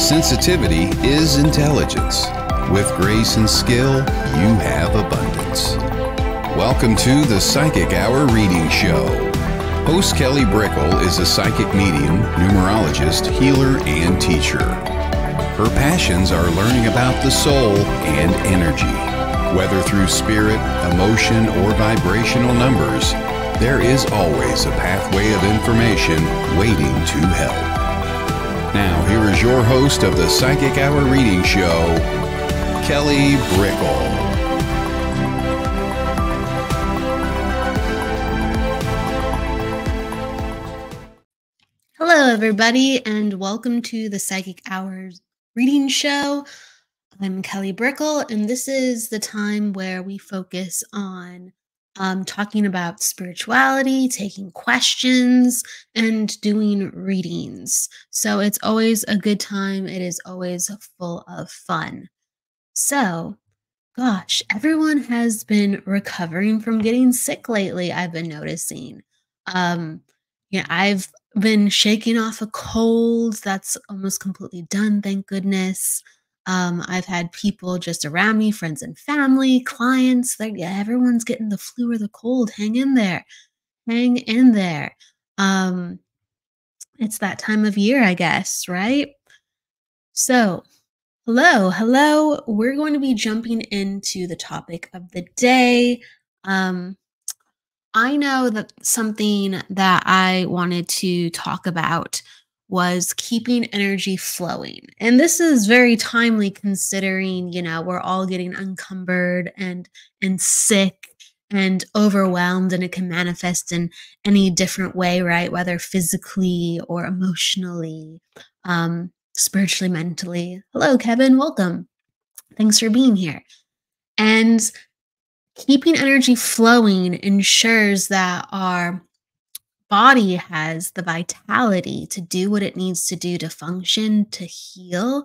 Sensitivity is intelligence. With grace and skill, you have abundance. Welcome to the Psychic Hour Reading Show. Host Kelly Brickle is a psychic medium, numerologist, healer, and teacher. Her passions are learning about the soul and energy. Whether through spirit, emotion, or vibrational numbers, there is always a pathway of information waiting to help. Now, here is your host of the Psychic Hour Reading Show, Kelly Brickle. Hello, everybody, and welcome to the Psychic Hours Reading Show. I'm Kelly Brickle, and this is the time where we focus on talking about spirituality, taking questions, and doing readings. So it's always a good time. It is always full of fun. So, gosh, everyone has been recovering from getting sick lately, I've been noticing. I've been shaking off a cold that's almost completely done, thank goodness. I've had people just around me, friends and family, clients, everyone's getting the flu or the cold. Hang in there. Hang in there. It's that time of year, I guess, right? So, hello. We're going to be jumping into the topic of the day. I know that something that I wanted to talk about was keeping energy flowing. And this is very timely considering, we're all getting encumbered and sick and overwhelmed, and it can manifest in any different way, right? Whether physically or emotionally, spiritually, mentally. Hello, Kevin. Welcome. Thanks for being here. And keeping energy flowing ensures that our body has the vitality to do what it needs to do to function, to heal.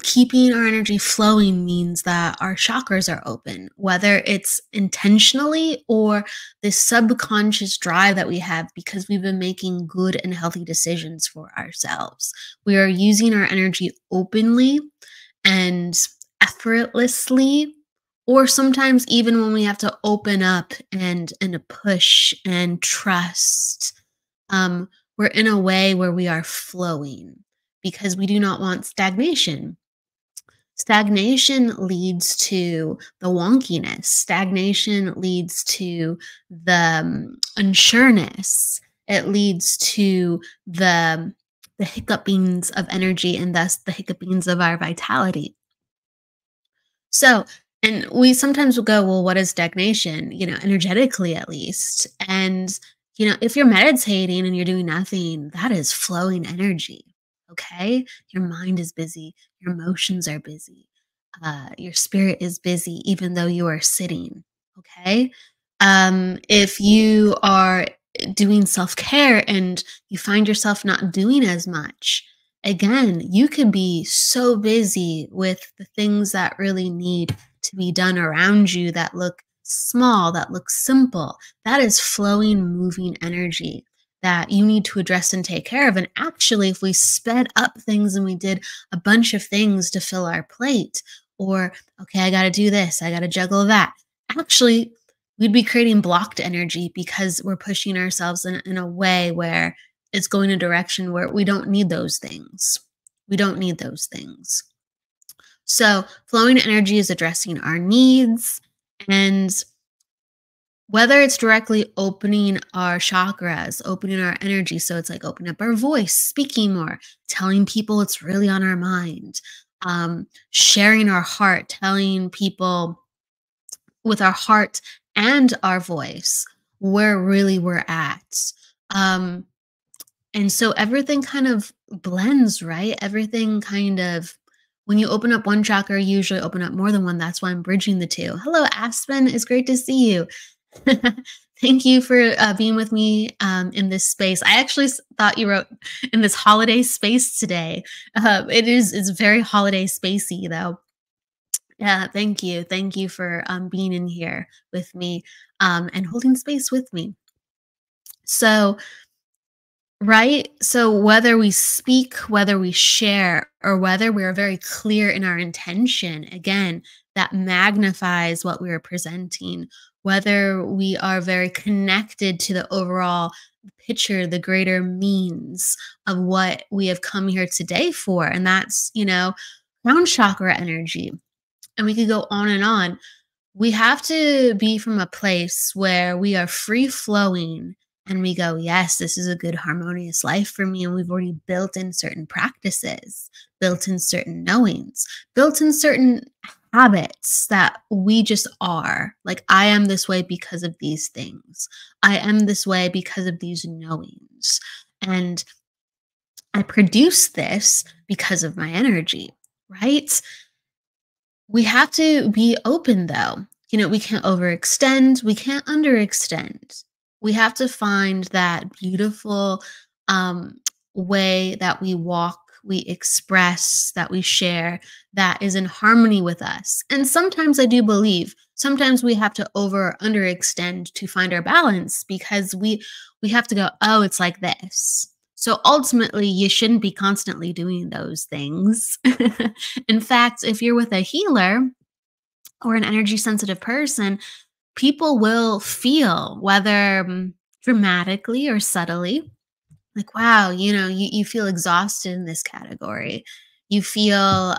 Keeping our energy flowing means that our chakras are open, whether it's intentionally or this subconscious drive that we have because we've been making good and healthy decisions for ourselves. We are using our energy openly and effortlessly, or sometimes even when we have to open up and push and trust, we're in a way where we are flowing because we do not want stagnation. Stagnation leads to the wonkiness. Stagnation leads to the unsureness. It leads to the hiccupings of energy and thus the hiccupings of our vitality. So, and we sometimes will go, well, what is stagnation? Energetically at least. And, if you're meditating and you're doing nothing, that is flowing energy. Okay. Your mind is busy. Your emotions are busy. Your spirit is busy, even though you are sitting. Okay. If you are doing self-care and you find yourself not doing as much, again, you could be so busy with the things that really need to be done around you that look small, that look simple. That is flowing, moving energy that you need to address and take care of. And actually, if we sped up things and we did a bunch of things to fill our plate, or, okay, I got to do this, I got to juggle that, actually, we'd be creating blocked energy because we're pushing ourselves in a way where it's going a direction where we don't need those things. We don't need those things. So flowing energy is addressing our needs, and whether it's directly opening our chakras, opening our energy, so it's like opening up our voice, speaking more, telling people it's really on our mind, sharing our heart, telling people with our heart and our voice where really we're at. And so everything kind of blends, right? Everything kind of, when you open up one chakra, you usually open up more than one. That's why I'm bridging the two. Hello, Aspen. It's great to see you. Thank you for being with me in this space. I actually thought you wrote in this holiday space today. It's very holiday spacey, though. Yeah, thank you. Thank you for being in here with me and holding space with me. So Right? So whether we speak, whether we share, or whether we are very clear in our intention, again, that magnifies what we are presenting. Whether we are very connected to the overall picture, the greater means of what we have come here today for. And that's, crown chakra energy. And we could go on and on. We have to be from a place where we are free flowing and we go, yes, this is a good harmonious life for me. And we've already built in certain practices, built in certain knowings, built in certain habits that we just are. Like, I am this way because of these things. I am this way because of these knowings. And I produce this because of my energy, right? We have to be open though. We can't overextend, we can't underextend. We have to find that beautiful way that we walk, we express, that we share, that is in harmony with us. And sometimes I do believe, sometimes we have to over or underextend to find our balance because we have to go, oh, it's like this. So ultimately, you shouldn't be constantly doing those things. In fact, if you're with a healer or an energy sensitive person, people will feel, whether dramatically or subtly, like, wow, you feel exhausted in this category. You feel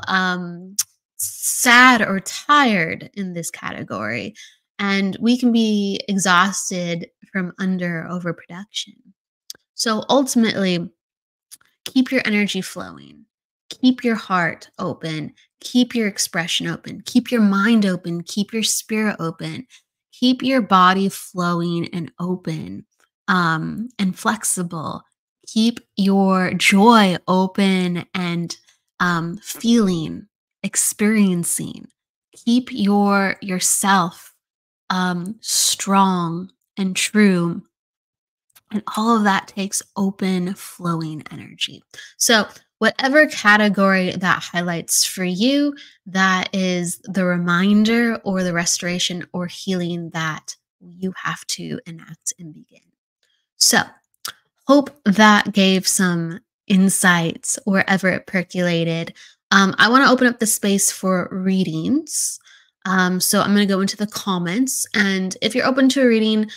sad or tired in this category. And we can be exhausted from under overproduction. So ultimately, keep your energy flowing, keep your heart open, keep your expression open, keep your mind open, keep your spirit open, keep your body flowing and open and flexible. Keep your joy open and feeling, experiencing. Keep yourself strong and true. And all of that takes open, flowing energy. So, whatever category that highlights for you, that is the reminder or the restoration or healing that you have to enact and begin. So, hope that gave some insights wherever it percolated. I want to open up the space for readings. So I'm going to go into the comments. And if you're open to a reading,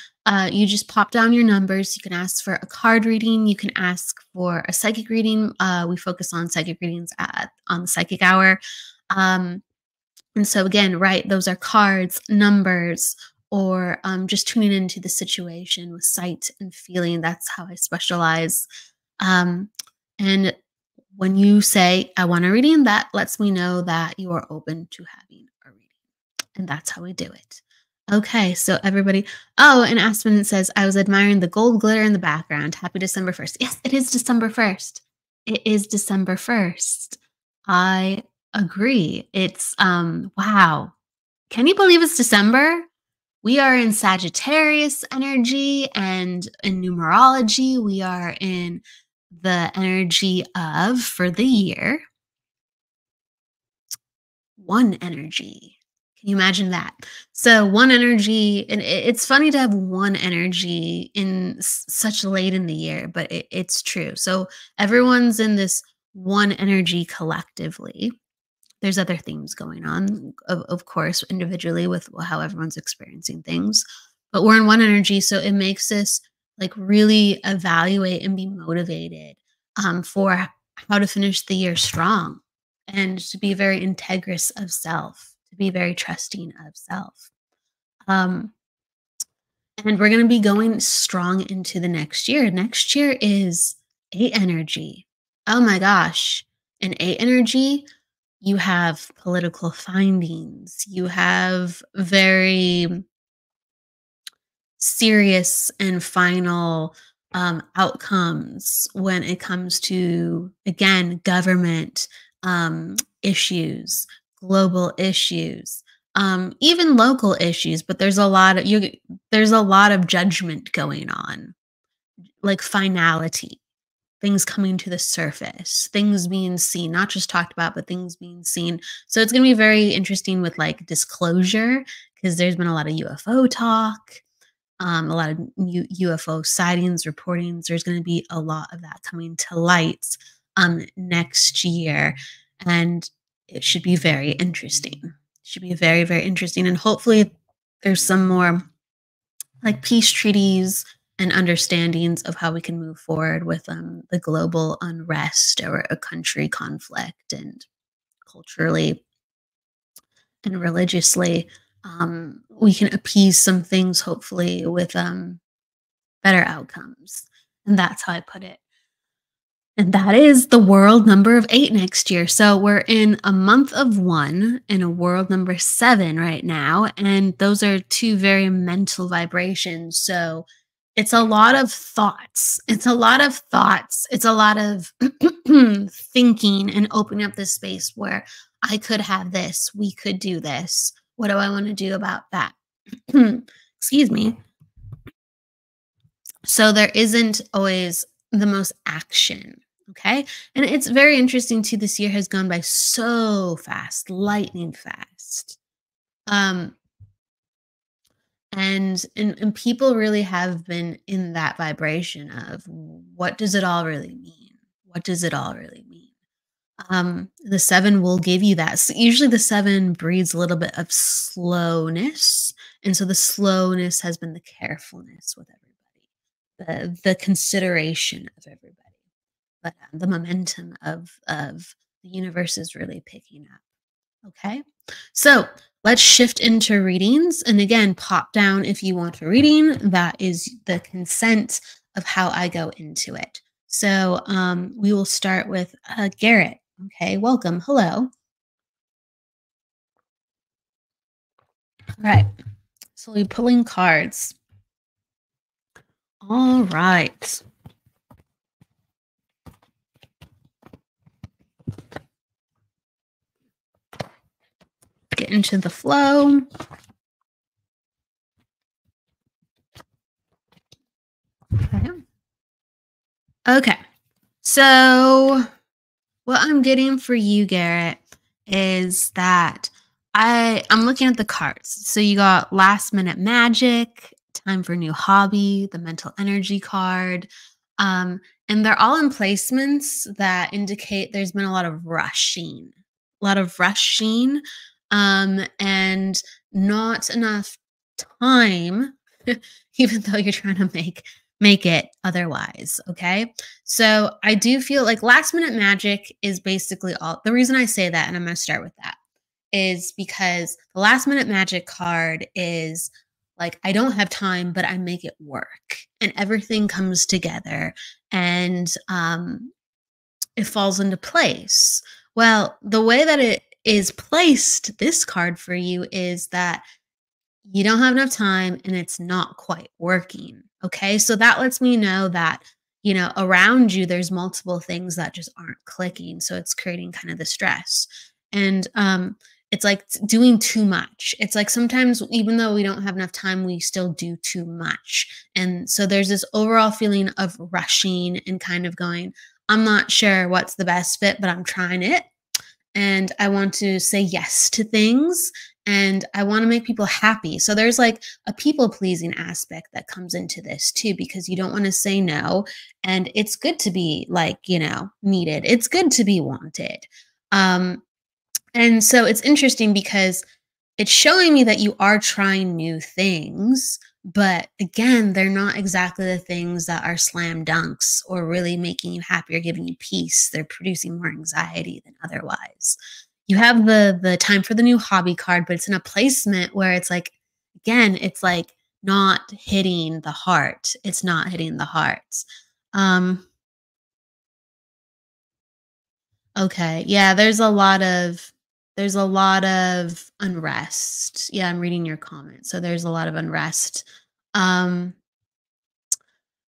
you just pop down your numbers. You can ask for a card reading. You can ask for a psychic reading. We focus on psychic readings on the psychic hour. And so again, right, those are cards, numbers, or just tuning into the situation with sight and feeling. That's how I specialize. And when you say, I want a reading, that lets me know that you are open to having a reading. And that's how we do it. Okay, so everybody. Oh, and Aspen says, I was admiring the gold glitter in the background. Happy December 1st. Yes, it is December 1st. It is December 1st. I agree. It's, wow. Can you believe it's December? We are in Sagittarius energy, and in numerology, we are in the energy of, for the year, one energy. Can you imagine that? So one energy, and it's funny to have one energy in such late in the year, but it's true. So everyone's in this one energy collectively. There's other themes going on, of course, individually with how everyone's experiencing things, but we're in one energy. So it makes us like really evaluate and be motivated for how to finish the year strong and to be very integrous of self, to be very trusting of self. And we're going to be going strong into the next year. Next year is 8 energy. Oh my gosh. In 8 energy, you have political findings. You have very serious and final outcomes when it comes to, again, government issues, global issues, even local issues. But there's a lot of judgment going on, like finality. Things coming to the surface, things being seen, not just talked about, but things being seen. So it's going to be very interesting with like disclosure, because there's been a lot of UFO talk. a lot of UFO sightings, reportings. There's going to be a lot of that coming to light next year, and it should be very interesting. Should be very, very interesting, and hopefully, there's some more like peace treaties and understandings of how we can move forward with the global unrest or a country conflict and culturally and religiously. We can appease some things hopefully with better outcomes. And that's how I put it. And that is the world number of 8 next year. So we're in a month of 1 and a world number 7 right now. And those are 2 very mental vibrations. So it's a lot of thoughts. It's a lot of thoughts. It's a lot of thinking and opening up this space where I could have this. We could do this. What do I want to do about that? Excuse me. So there isn't always the most action. Okay. And it's very interesting too. This year has gone by so fast, lightning fast. And people really have been in that vibration of what does it all really mean? What does it all really mean? The 7 will give you that. So usually the 7 breeds a little bit of slowness. And so the slowness has been the carefulness with everybody, the consideration of everybody. But the momentum of the universe is really picking up. Okay. So let's shift into readings. And again, pop down if you want a reading. That is the consent of how I go into it. So we will start with Garrett. Okay, welcome. Hello. All right. So we're pulling cards. All right. Get into the flow. Okay. Okay. So what I'm getting for you, Garrett, is that I'm looking at the cards. So you got last minute magic, time for new hobby, the mental energy card. And they're all in placements that indicate there's been a lot of rushing, and not enough time, even though you're trying to make it otherwise. Okay. So I do feel like last minute magic is basically all the reason I say that. And I'm going to start with that is because the last minute magic card is like, I don't have time, but I make it work and everything comes together and it falls into place. Well, the way that it is placed, this card for you is that you don't have enough time and it's not quite working. Okay. So that lets me know that, around you, there's multiple things that just aren't clicking. So it's creating kind of the stress. And it's like doing too much. It's like sometimes, even though we don't have enough time, we still do too much. And so there's this overall feeling of rushing and kind of going, I'm not sure what's the best fit, but I'm trying it. And I want to say yes to things and I want to make people happy. So there's like a people pleasing aspect that comes into this too, because you don't want to say no. And it's good to be like, needed. It's good to be wanted. And so it's interesting because it's showing me that you are trying new things, but again, they're not exactly the things that are slam dunks or really making you happy or giving you peace. They're producing more anxiety than otherwise. You have the time for the new hobby card, but it's in a placement where it's like, again, it's like not hitting the heart. It's not hitting the heart. Okay. Yeah, there's a lot of unrest. Yeah, I'm reading your comment. So there's a lot of unrest. Um,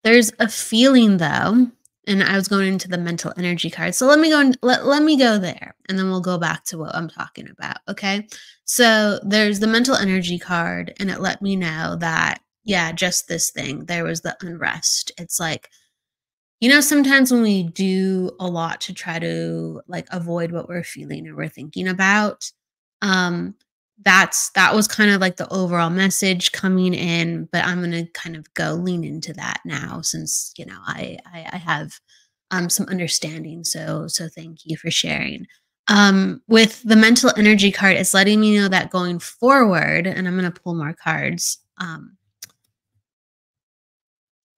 there's a feeling though, and I was going into the mental energy card. So let me go let me go there and then we'll go back to what I'm talking about. Okay. So there's the mental energy card, and it let me know that, yeah, just this thing. There was the unrest. It's like, sometimes when we do a lot to try to like avoid what we're feeling or we're thinking about, um, that was kind of like the overall message coming in, but I'm gonna kind of go lean into that now since, I have some understanding. So thank you for sharing. With the mental energy card, it's letting me know that going forward, and I'm gonna pull more cards.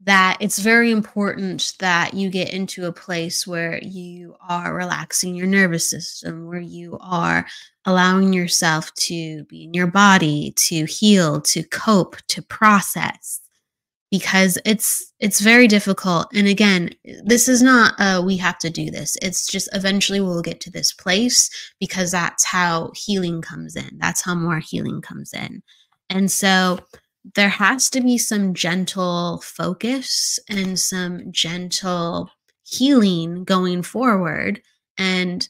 That it's very important that you get into a place where you are relaxing your nervous system, where you are allowing yourself to be in your body, to heal, to cope, to process, because it's very difficult. And again, this is not we have to do this. It's just eventually we'll get to this place because that's how healing comes in. That's how more healing comes in. And so there has to be some gentle focus and some gentle healing going forward. And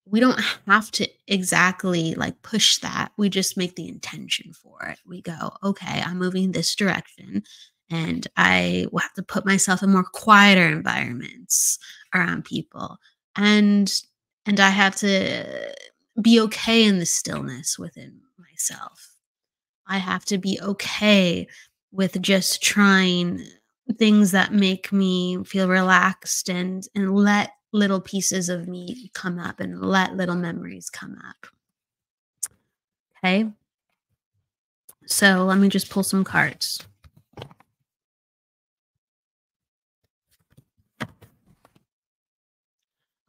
we don't have to exactly like push that. We just make the intention for it. We go, okay, I'm moving this direction, and I will have to put myself in more quieter environments around people. And I have to be okay in the stillness within myself. I have to be okay with just trying things that make me feel relaxed, and let little pieces of me come up and let little memories come up. Okay? So let me just pull some cards.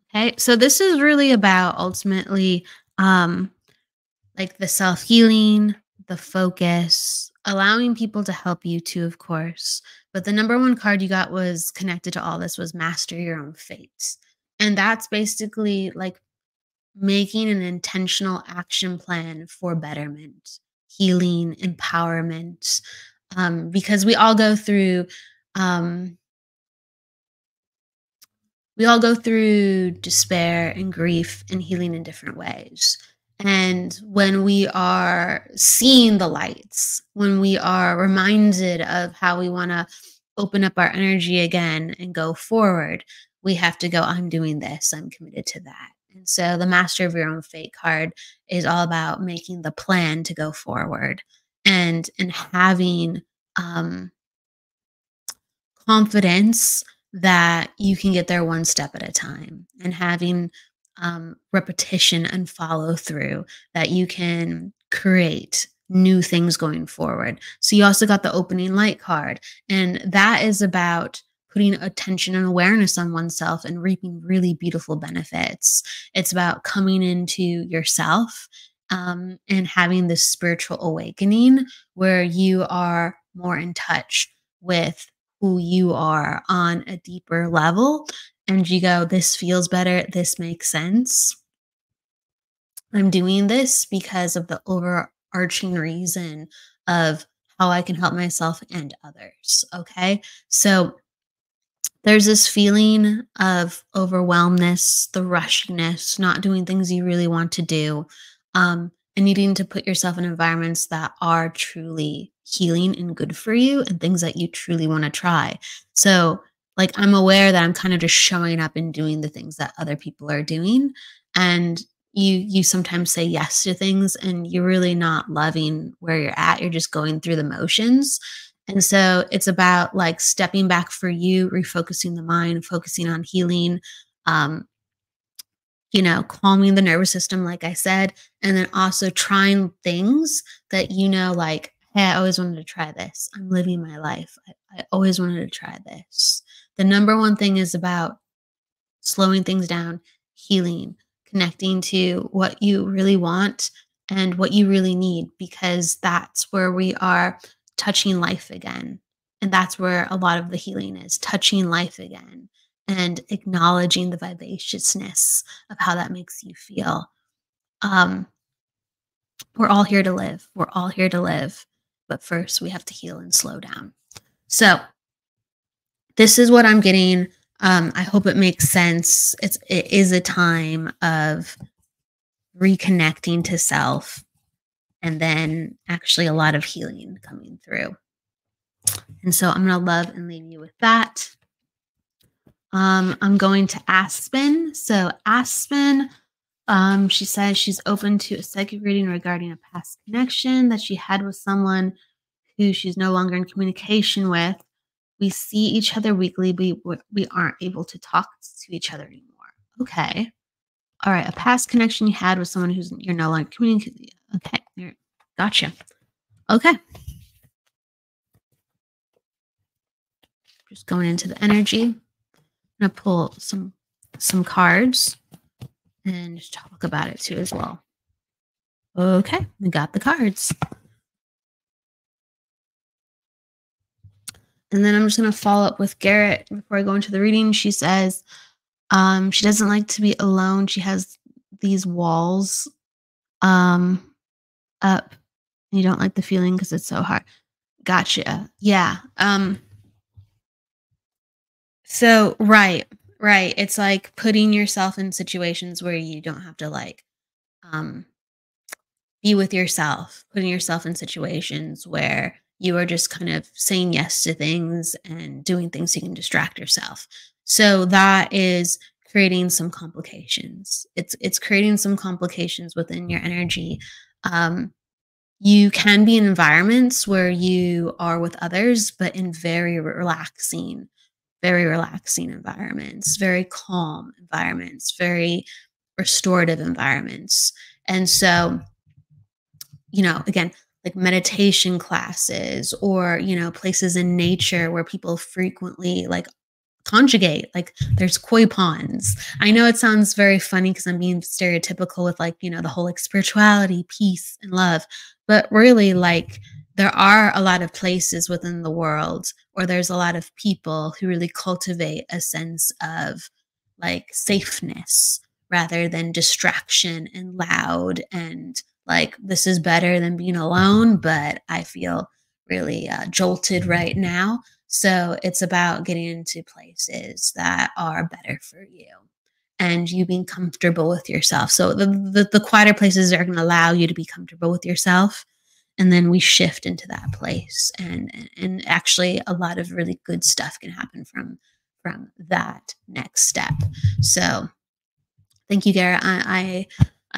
Okay? So this is really about ultimately like the self-healing, the focus, allowing people to help you too, of course. But the number one card you got was connected to all this was master your own fate. And that's basically like making an intentional action plan for betterment, healing, empowerment. Because um, we all go through despair and grief and healing in different ways. And when we are seeing the lights, when we are reminded of how we want to open up our energy again and go forward, we have to go, I'm doing this, I'm committed to that. And so the Master of Your Own Fate card is all about making the plan to go forward, and having um, confidence that you can get there one step at a time, and having repetition and follow through, that you can create new things going forward. So you also got the opening light card, and that is about putting attention and awareness on oneself and reaping really beautiful benefits. It's about coming into yourself, and having this spiritual awakening where you are more in touch with who you are on a deeper level. And you go, this feels better. This makes sense. I'm doing this because of the overarching reason of how I can help myself and others. Okay. So there's this feeling of overwhelmness, the rushiness, not doing things you really want to do, and needing to put yourself in environments that are truly healing and good for you, and things that you truly want to try. So, like, I'm aware that I'm kind of just showing up and doing the things that other people are doing, and you sometimes say yes to things, and you're really not loving where you're at. You're just going through the motions. And so it's about like stepping back for you, refocusing the mind, focusing on healing, um, calming the nervous system, like I said, and then also trying things that, like, hey, I always wanted to try this. I'm living my life. I always wanted to try this. The number one thing is about slowing things down, healing, connecting to what you really want and what you really need, because that's where we are touching life again. And that's where a lot of the healing is, touching life again and acknowledging the vivaciousness of how that makes you feel. Um, we're all here to live. We're all here to live. But first, we have to heal and slow down. So this is what I'm getting. I hope it makes sense. It is a time of reconnecting to self, and then actually a lot of healing coming through. And so I'm going to love and leave you with that. I'm going to Aspen. So Aspen, She says she's open to a psychic reading regarding a past connection that she had with someone who she's no longer in communication with. We see each other weekly, we aren't able to talk to each other anymore. Okay. All right. A past connection you had with someone who's you're no longer communicating. Okay. Gotcha. Okay. Just going into the energy. I'm gonna pull some cards and just talk about it too as well. Okay, we got the cards. And then I'm just going to follow up with Garrett before I go into the reading. She says she doesn't like to be alone. She has these walls up, and you don't like the feeling because it's so hard. Gotcha. Yeah. So right. It's like putting yourself in situations where you don't have to like be with yourself, putting yourself in situations where you are just kind of saying yes to things and doing things so you can distract yourself. So that is creating some complications. It's creating some complications within your energy. You can be in environments where you are with others, but in very relaxing environments, very calm environments, very restorative environments. And so, again, like meditation classes or, places in nature where people frequently like conjugate, like there's koi ponds. I know it sounds very funny because I'm being stereotypical with like, the whole like spirituality, peace and love, but really like there are a lot of places within the world or there's a lot of people who really cultivate a sense of like safeness rather than distraction and loud and like this is better than being alone, but I feel really jolted right now. So it's about getting into places that are better for you and you being comfortable with yourself. So the quieter places are going to allow you to be comfortable with yourself. And then we shift into that place. And actually a lot of really good stuff can happen from that next step. So thank you, Garrett. I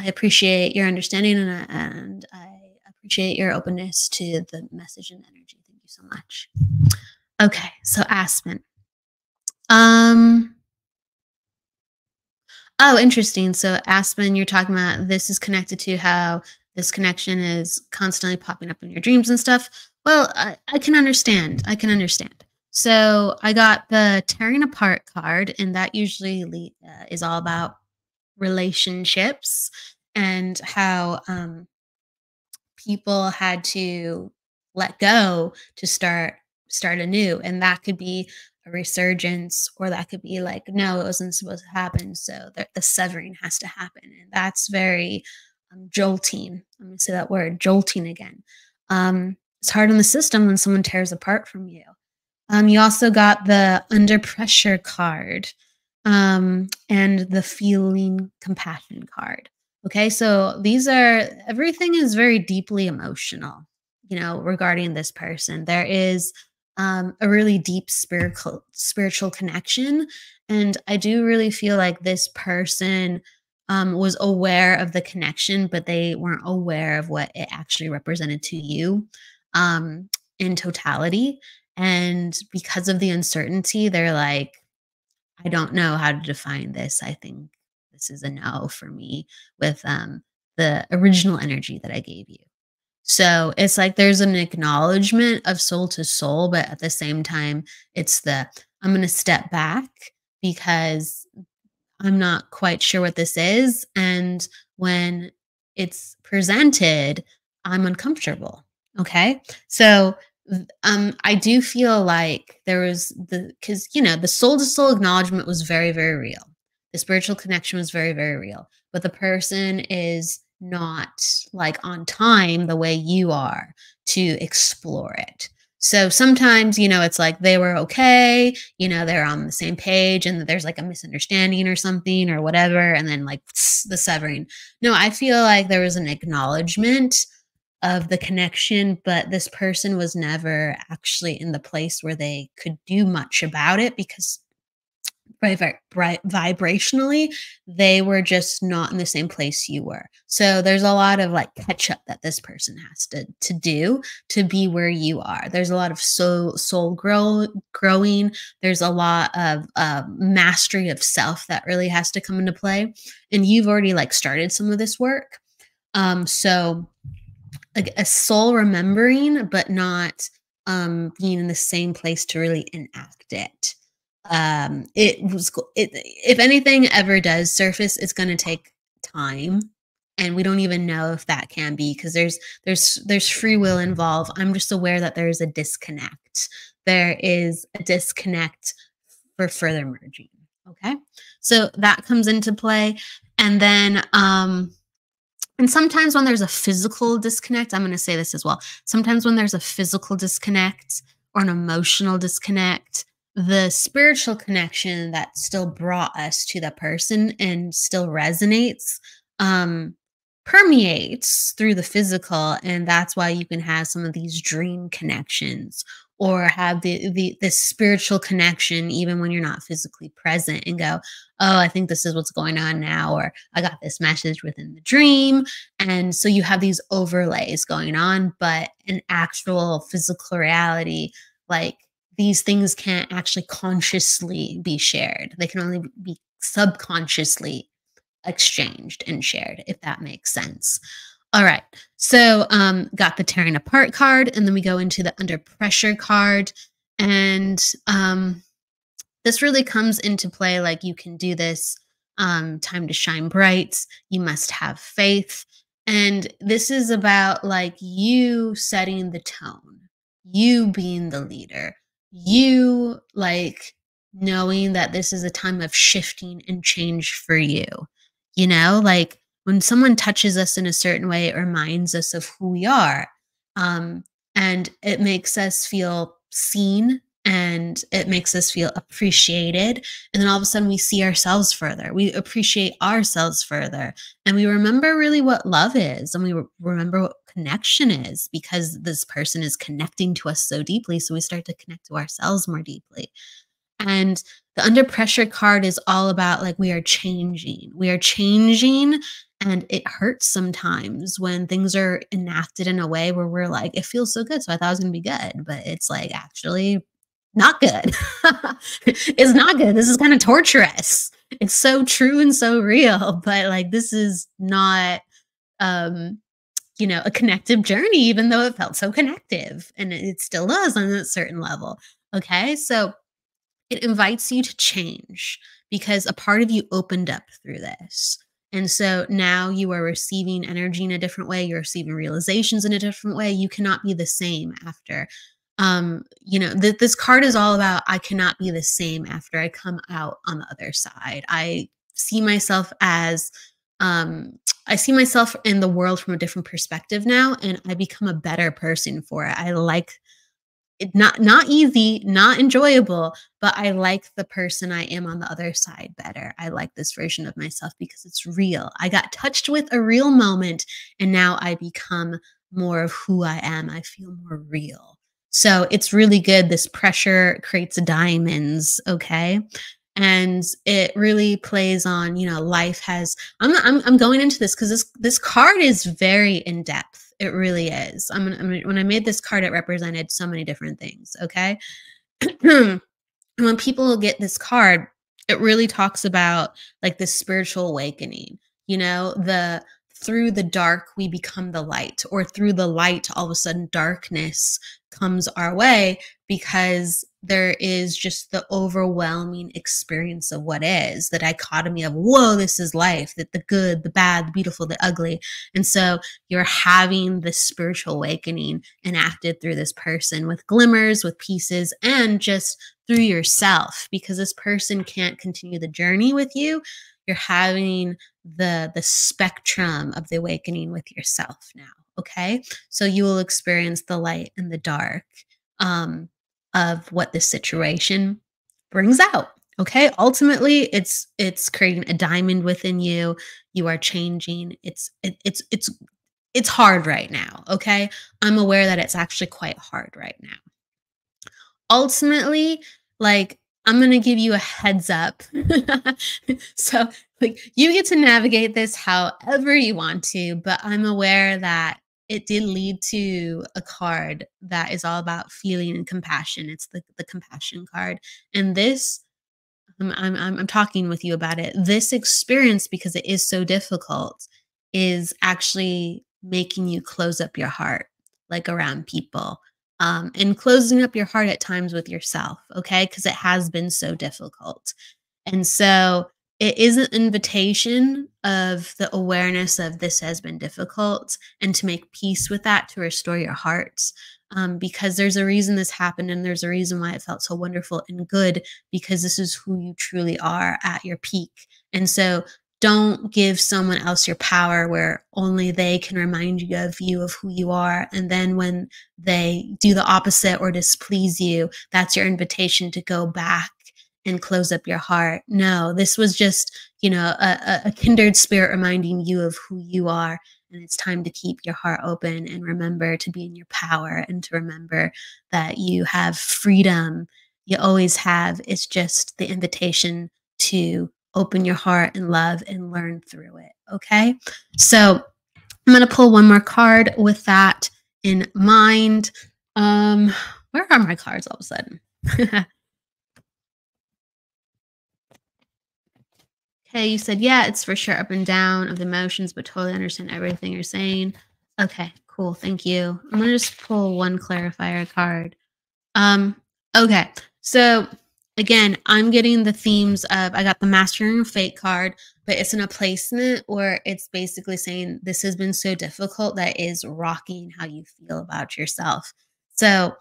appreciate your understanding and I appreciate your openness to the message and energy. Thank you so much. Okay, so Aspen. Oh, interesting. So Aspen, you're talking about this is connected to how this connection is constantly popping up in your dreams and stuff. Well, I can understand. So I got the tearing apart card, and that usually is all about relationships and how people had to let go to start anew, and that could be a resurgence or that could be like no, it wasn't supposed to happen, so the severing has to happen, and that's very jolting. I'm going to say that word, jolting, again. It's hard on the system when someone tears apart from you. You also got the under pressure card and the feeling compassion card. Okay, so everything is very deeply emotional, regarding this person. There is a really deep spiritual connection. And I do really feel like this person was aware of the connection, but they weren't aware of what it actually represented to you in totality. And because of the uncertainty, they're like, I don't know how to define this. I think this is a no for me with the original energy that I gave you. So it's like there's an acknowledgement of soul to soul, but at the same time, I'm going to step back because I'm not quite sure what this is. And when it's presented, I'm uncomfortable. Okay. So I do feel like there was because the soul to soul acknowledgement was very, very real. The spiritual connection was very, very real, but the person is not like on time the way you are to explore it. So sometimes, it's like they were okay, they're on the same page and there's like a misunderstanding or something or whatever. And then like the severing. No, I feel like there was an acknowledgement of the connection, but this person was never actually in the place where they could do much about it because vibrationally, they were just not in the same place you were. So there's a lot of like catch up that this person has to do to be where you are. There's a lot of growing. There's a lot of mastery of self that really has to come into play, and you've already like started some of this work. So like a soul remembering, but not being in the same place to really enact it. If anything ever does surface, it's going to take time, and we don't even know if that can be, because there's free will involved. I'm just aware that there is a disconnect. There is a disconnect for further merging. Okay, so that comes into play, and then and sometimes when there's a physical disconnect, I'm going to say this as well. Sometimes when there's a physical disconnect or an emotional disconnect, the spiritual connection that still brought us to that person and still resonates, permeates through the physical. And that's why you can have some of these dream connections, or have the spiritual connection even when you're not physically present, and go, oh, I think this is what's going on now, or I got this message within the dream. And so you have these overlays going on, but in actual physical reality, like, these things can't actually consciously be shared. They can only be subconsciously exchanged and shared, if that makes sense. All right. So got the tearing apart card, and then we go into the under pressure card. And this really comes into play like, you can do this, time to shine bright. You must have faith. And this is about like you setting the tone, you being the leader, you like knowing that this is a time of shifting and change for you. You know, like when someone touches us in a certain way, it reminds us of who we are. And it makes us feel seen, and it makes us feel appreciated. And then all of a sudden we see ourselves further. We appreciate ourselves further. And we remember really what love is. And we remember what connection is, because this person is connecting to us so deeply. So we start to connect to ourselves more deeply. And the under pressure card is all about like, we are changing. We are changing. And it hurts sometimes when things are enacted in a way where we're like, it feels so good, so I thought it was going to be good. But it's like, actually not good. It's not good. This is kind of torturous. It's so true and so real. But like, this is not, a connective journey, even though it felt so connective. And it still does on a certain level. Okay. So it invites you to change, because a part of you opened up through this. And so now you are receiving energy in a different way. You're receiving realizations in a different way. You cannot be the same after. This card is all about, I cannot be the same after I come out on the other side. I see myself as, I see myself in the world from a different perspective now, and I become a better person for it. I like it, not easy, not enjoyable, but I like the person I am on the other side better. I like this version of myself because it's real. I got touched with a real moment, and now I become more of who I am. I feel more real. So it's really good. This pressure creates diamonds, okay? And it really plays on, life has, I'm going into this because this card is very in depth. It really is. When I made this card, it represented so many different things. Okay. When people get this card, it really talks about like this spiritual awakening, through the dark, we become the light, or through the light, all of a sudden darkness comes our way, because there is just the overwhelming experience of what is, the dichotomy of, whoa, this is life, that the good, the bad, the beautiful, the ugly. And so you're having this spiritual awakening enacted through this person, with glimmers, with pieces, and just through yourself, because this person can't continue the journey with you. You're having the spectrum of the awakening with yourself now. Okay. So you will experience the light and the dark of what this situation brings out. Okay. Ultimately, it's creating a diamond within you. You are changing. It's hard right now. Okay. I'm aware that it's actually quite hard right now. Ultimately, like, I'm going to give you a heads up. So, like, you get to navigate this however you want to, but I'm aware that it did lead to a card that is all about feeling and compassion. It's the compassion card. And this I'm talking with you about it. This experience, because it is so difficult, is actually making you close up your heart, like around people, and closing up your heart at times with yourself, okay? Because it has been so difficult. And so it is an invitation of the awareness of this has been difficult and to make peace with that, to restore your hearts. Because there's a reason this happened and there's a reason why it felt so wonderful and good, because this is who you truly are at your peak. And so don't give someone else your power where only they can remind you of who you are. And then when they do the opposite or displease you, that's your invitation to go back and close up your heart. No, this was just, a kindred spirit reminding you of who you are. And it's time to keep your heart open and remember to be in your power and to remember that you have freedom. You always have. It's just the invitation to open your heart and love and learn through it. Okay. So I'm going to pull one more card with that in mind. Where are my cards all of a sudden? Okay, you said, yeah, it's for sure up and down of the emotions, but totally understand everything you're saying. Okay, cool. Thank you. I'm going to just pull one clarifier card. Okay. So again, I'm getting the themes of, I got the Mastering of Fate card, but it's in a placement where it's basically saying this has been so difficult that is rocking how you feel about yourself. So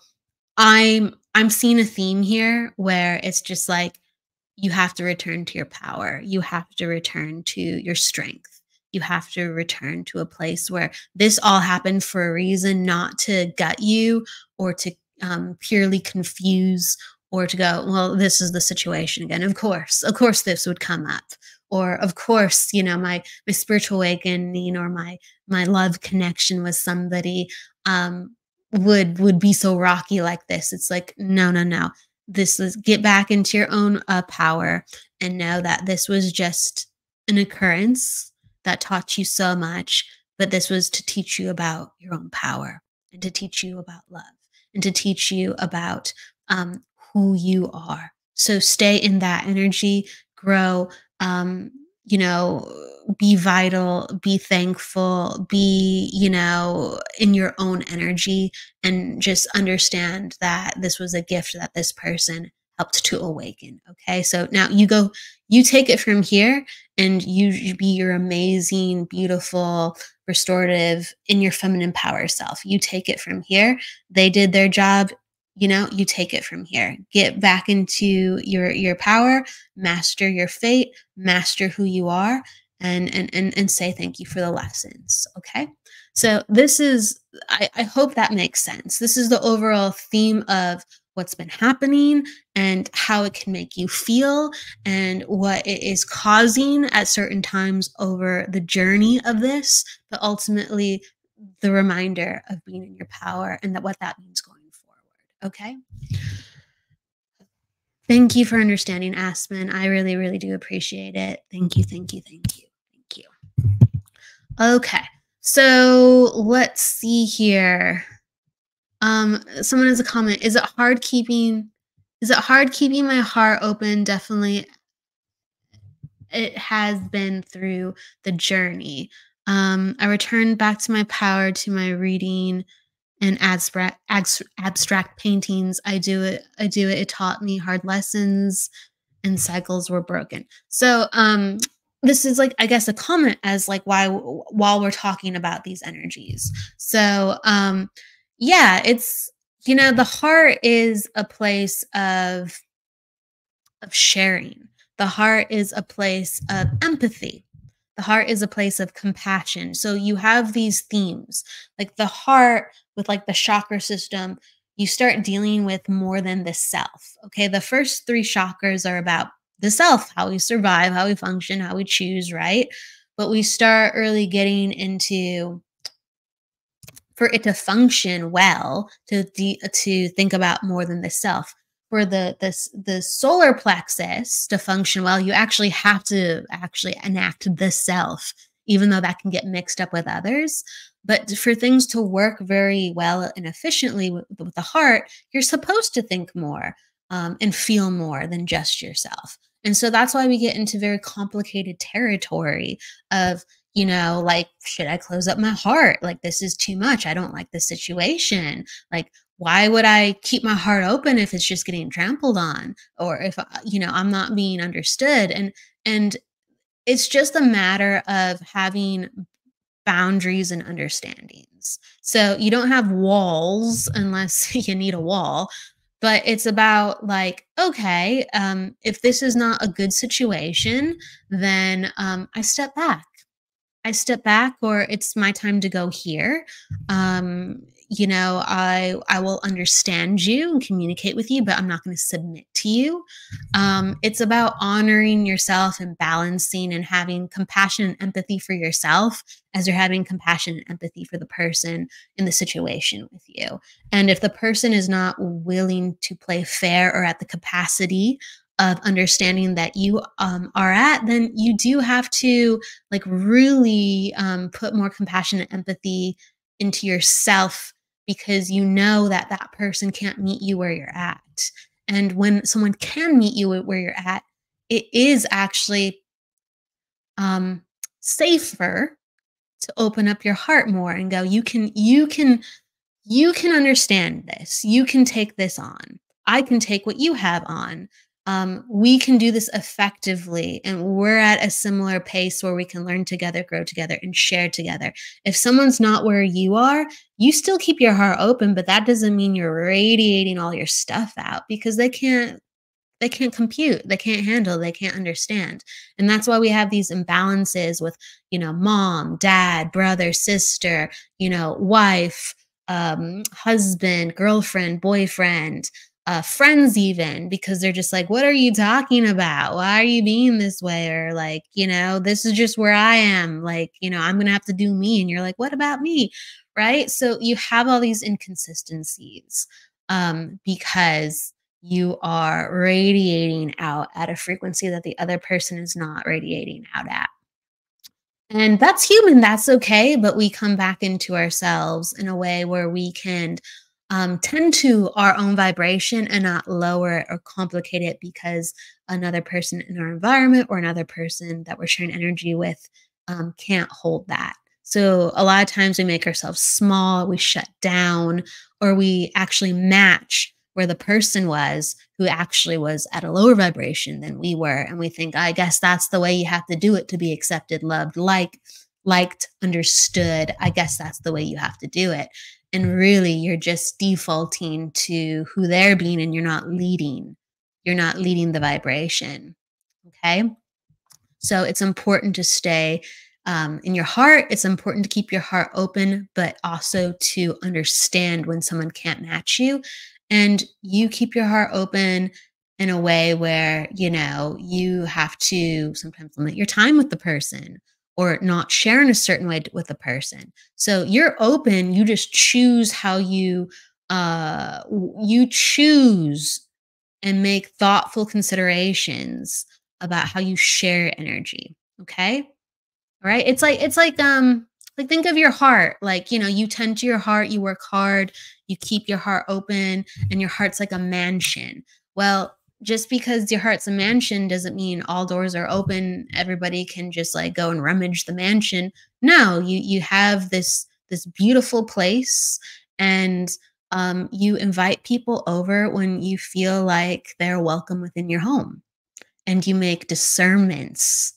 I'm seeing a theme here where it's just like, you have to return to your power. You have to return to your strength. You have to return to a place where this all happened for a reason, not to gut you or to purely confuse or to go, well, this is the situation again. Of course, this would come up. Or of course, my spiritual awakening or my love connection with somebody would be so rocky like this. It's like, no, no, no. This is, get back into your own power and know that this was just an occurrence that taught you so much, but this was to teach you about your own power and to teach you about love and to teach you about who you are. So stay in that energy, grow, be vital, be thankful, be, in your own energy, and just understand that this was a gift that this person helped to awaken. Okay. So now you take it from here and you be your amazing, beautiful, restorative, in your feminine power self. You take it from here. They did their job. You take it from here. Get back into your power, master your fate, master who you are, and say thank you for the lessons. Okay. So this is, I hope that makes sense. This is the overall theme of what's been happening and how it can make you feel and what it is causing at certain times over the journey of this, but ultimately the reminder of being in your power and what that means going forward. Okay. Thank you for understanding, Aspen. I really, really do appreciate it. Thank you, thank you, thank you, thank you. Okay, so let's see here. Someone has a comment. Is it hard keeping my heart open? Definitely. It has been through the journey. I returned back to my power, to my reading and abstract paintings. I do it. It taught me hard lessons and cycles were broken. So this is like, I guess, a comment as like while we're talking about these energies. So yeah, it's, the heart is a place of sharing. The heart is a place of empathy. The heart is a place of compassion. So you have these themes, like the heart with like the chakra system, you start dealing with more than the self. Okay. The first 3 chakras are about the self, how we survive, how we function, how we choose, right? But we start really getting into, for it to function well, to think about more than the self. for the solar plexus to function well, you actually have to actually enact the self, even though that can get mixed up with others. But for things to work very well and efficiently with the heart, you're supposed to think more and feel more than just yourself. And so that's why we get into very complicated territory of, like, should I close up my heart? Like, this is too much. I don't like this situation. Like, why would I keep my heart open if it's just getting trampled on, or if I'm not being understood? And it's just a matter of having boundaries and understandings. So you don't have walls unless you need a wall, but it's about like, okay, if this is not a good situation, then I step back. Or it's my time to go here. I will understand you and communicate with you, but I'm not going to submit to you. It's about honoring yourself and balancing and having compassion and empathy for yourself as you're having compassion and empathy for the person in the situation with you. And if the person is not willing to play fair or at the capacity of understanding that you are at, then you do have to like really put more compassion and empathy into yourself, because you know that that person can't meet you where you're at. And when someone can meet you where you're at, it is actually safer to open up your heart more and go, you can understand this. You can take this on. I can take what you have on. We can do this effectively, and we're at a similar pace where we can learn together, grow together, and share together. If someone's not where you are, you still keep your heart open, but that doesn't mean you're radiating all your stuff out, because they can't compute, they can't handle, they can't understand. And that's why we have these imbalances with, mom, dad, brother, sister, wife, husband, girlfriend, boyfriend, friends, even, because they're just like, what are you talking about? Why are you being this way? Or like, this is just where I am. Like, I'm going to have to do me. And you're like, what about me? Right. So you have all these inconsistencies because you are radiating out at a frequency that the other person is not radiating out at. And that's human, that's okay. But we come back into ourselves in a way where we can tend to our own vibration and not lower it or complicate it because another person in our environment or another person that we're sharing energy with can't hold that. So a lot of times we make ourselves small, we shut down, or we actually match where the person was who actually was at a lower vibration than we were. And we think, I guess that's the way you have to do it to be accepted, loved, liked, understood. I guess that's the way you have to do it. And really, you're just defaulting to who they're being, and you're not leading. You're not leading the vibration. Okay. So it's important to stay in your heart. It's important to keep your heart open, but also to understand when someone can't match you. And you keep your heart open in a way where, you have to sometimes limit your time with the person or not share in a certain way with the person. So you're open, you just choose how you choose and make thoughtful considerations about how you share energy. Okay? All right? It's like think of your heart. Like, you tend to your heart, you work hard, you keep your heart open, and your heart's like a mansion. Well, just because your heart's a mansion doesn't mean all doors are open. Everybody can just like go and rummage the mansion. No, you have this beautiful place, and you invite people over when you feel like they're welcome within your home, and you make discernments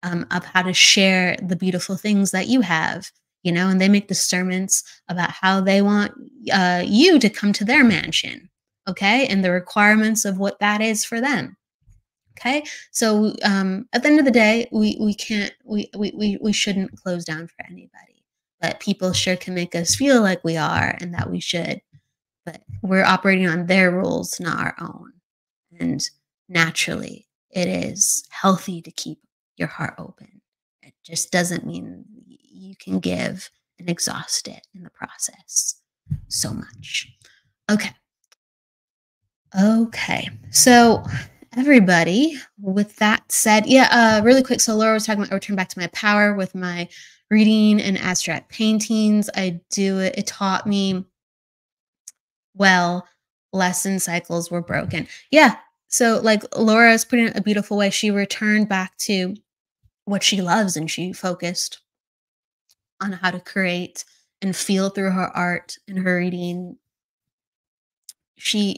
of how to share the beautiful things that you have, and they make discernments about how they want you to come to their mansion. Okay. And the requirements of what that is for them. Okay. So at the end of the day, we can't, we shouldn't close down for anybody, but people sure can make us feel like we are and that we should, but we're operating on their rules, not our own. And naturally, it is healthy to keep your heart open. It just doesn't mean you can give and exhaust it in the process so much. Okay. Okay. So, everybody, with that said, yeah, really quick. So, Laura was talking about, I return back to my power with my reading and abstract paintings. I do it. It taught me, well, lesson cycles were broken. Yeah. So, like Laura's putting it a beautiful way, she returned back to what she loves and she focused on how to create and feel through her art and her reading. She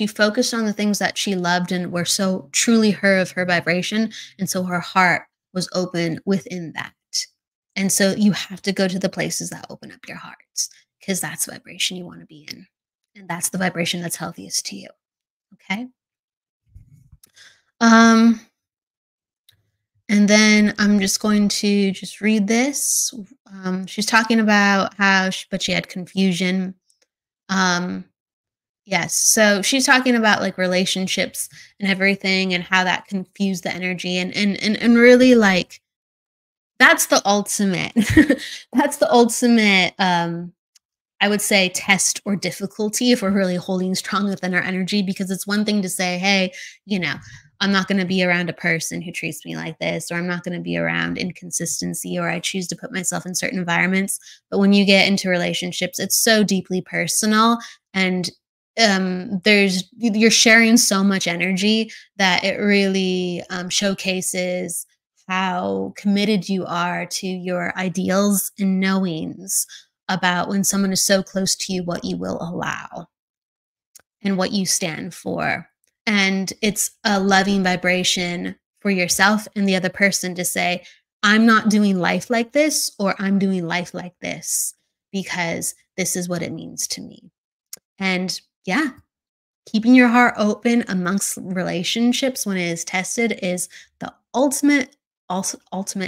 focused on the things that she loved and were so truly her, of her vibration, and so her heart was open within that. And so you have to go to the places that open up your hearts, because that's the vibration you want to be in, and that's the vibration that's healthiest to you. Okay. um and then I'm just going to just read this. She's talking about how but she had confusion. um Yes. So she's talking about like relationships and everything and how that confused the energy, and really, like, that's the ultimate that's the ultimate, I would say, test or difficulty if we're really holding strong within our energy, because it's one thing to say, hey, you know, I'm not going to be around a person who treats me like this, or I'm not going to be around inconsistency, or I choose to put myself in certain environments. But when you get into relationships, it's so deeply personal, and you're sharing so much energy that it really showcases how committed you are to your ideals and knowings about, when someone is so close to you, what you will allow and what you stand for. And it's a loving vibration for yourself and the other person to say, I'm not doing life like this, or I'm doing life like this because this is what it means to me. And yeah, keeping your heart open amongst relationships when it is tested is the ultimate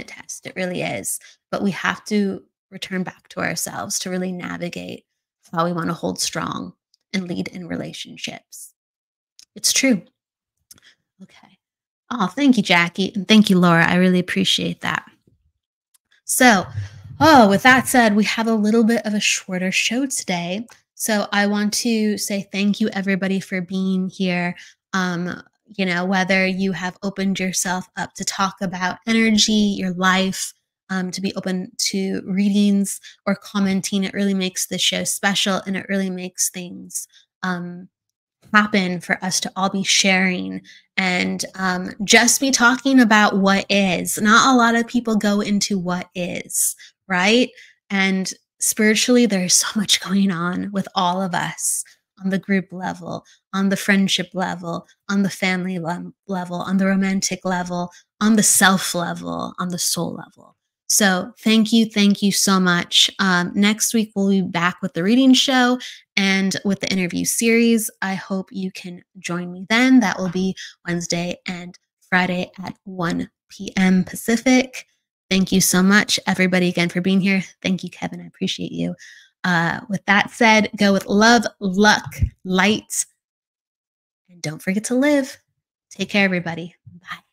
test. It really is. But we have to return back to ourselves to really navigate how we want to hold strong and lead in relationships. It's true. Okay. Oh, thank you, Jackie. And thank you, Laura. I really appreciate that. So, with that said, we have a little bit of a shorter show today. So I want to say thank you, everybody, for being here. Whether you have opened yourself up to talk about energy, your life, to be open to readings or commenting, it really makes the show special, and it really makes things happen for us to all be sharing and just be talking about what is. Not a lot of people go into what is, right? And spiritually, there's so much going on with all of us, on the group level, on the friendship level, on the family level, on the romantic level, on the self level, on the soul level. So thank you so much. Next week, we'll be back with the reading show and with the interview series. I hope you can join me then. That will be Wednesday and Friday at 1 p.m. Pacific. Thank you so much, everybody, again, for being here. Thank you, Kevin. I appreciate you. With that said, go with love, luck, light, and don't forget to live. Take care, everybody. Bye.